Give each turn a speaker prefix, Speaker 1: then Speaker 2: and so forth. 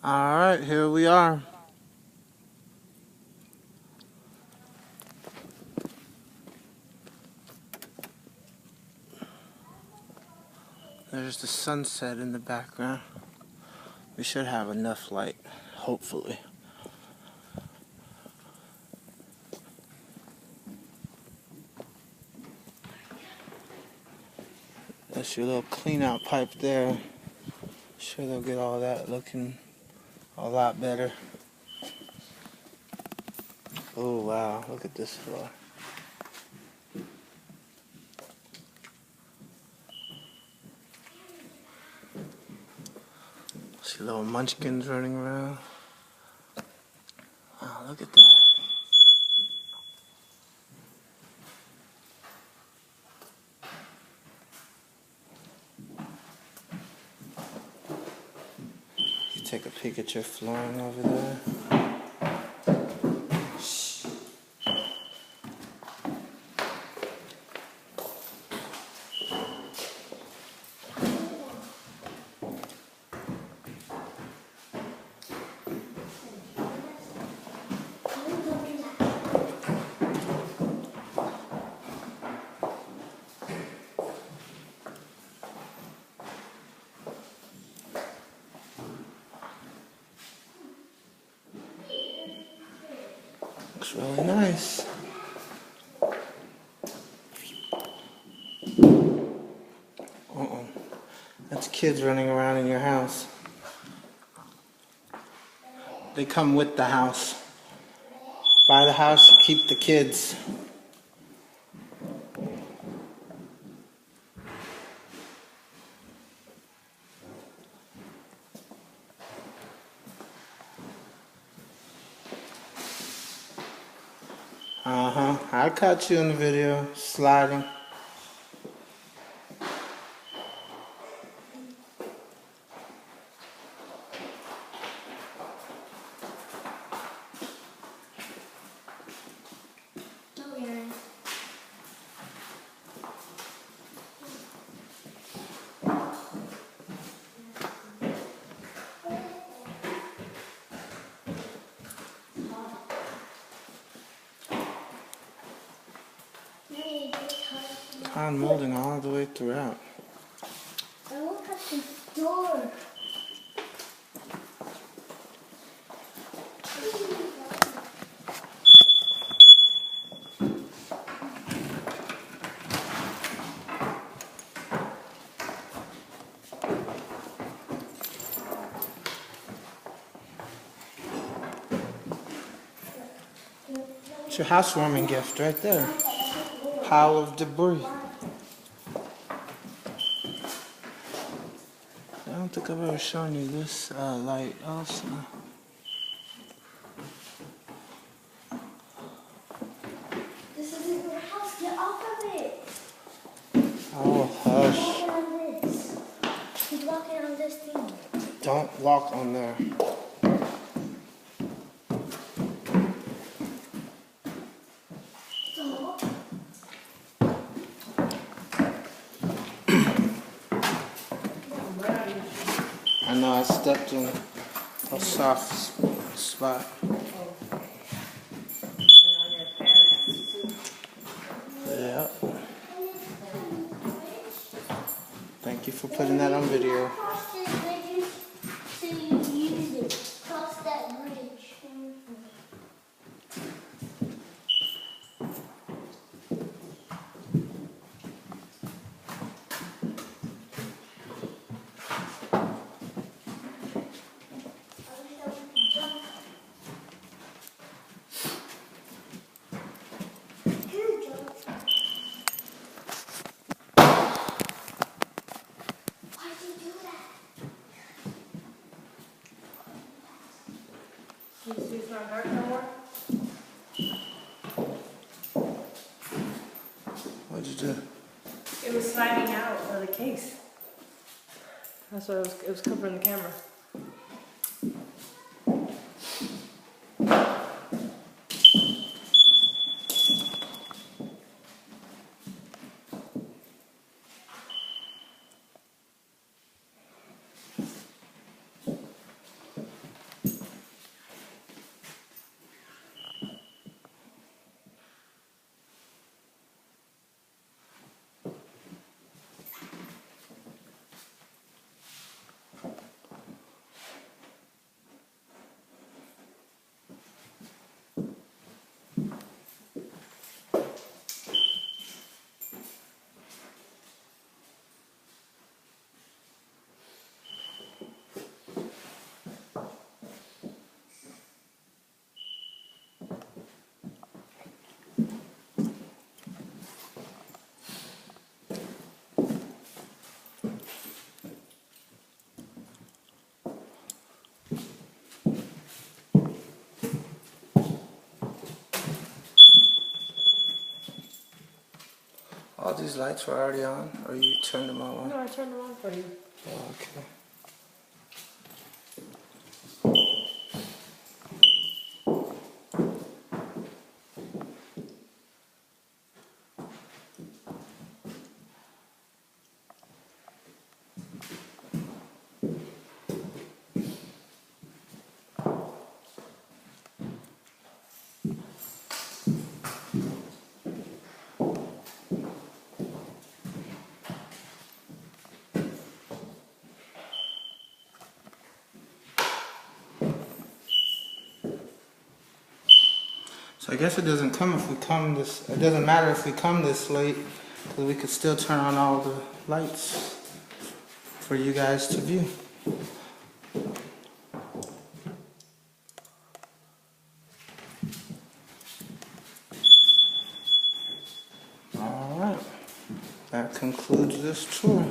Speaker 1: Alright, here we are. There's the sunset in the background. We should have enough light, hopefully. That's your little clean out pipe there. Sure they'll get all that looking a lot better. Oh wow, look at this floor. See little munchkins running around. Wow, look at that. You take a peek at your flooring over there. Looks really nice. That's kids running around in your house. They come with the house. Buy the house, you keep the kids. I caught you in the video, sliding. Pond molding all the way throughout.
Speaker 2: I look at the door.
Speaker 1: It's your housewarming gift right there. Pile of debris. I don't think I've ever shown you this light also.
Speaker 2: This isn't your house. Get off of it.
Speaker 1: Oh, hush.
Speaker 2: He's walking on this. He's walking on this thing.
Speaker 1: Don't walk on there. I know I stepped in a soft spot. Yeah. Thank you for putting that on video.
Speaker 2: Cross that bridge.
Speaker 3: You see it's not dark no more?
Speaker 1: What'd you do?
Speaker 3: It was sliding out of the case. That's why it was covering the camera.
Speaker 1: these lights were already on, or you turned them all on?
Speaker 3: No, I turned them on for you.
Speaker 1: Oh, okay. So I guess it doesn't come if we come this. It doesn't matter if we come this late, because we could still turn on all the lights for you guys to view. All right, that concludes this tour.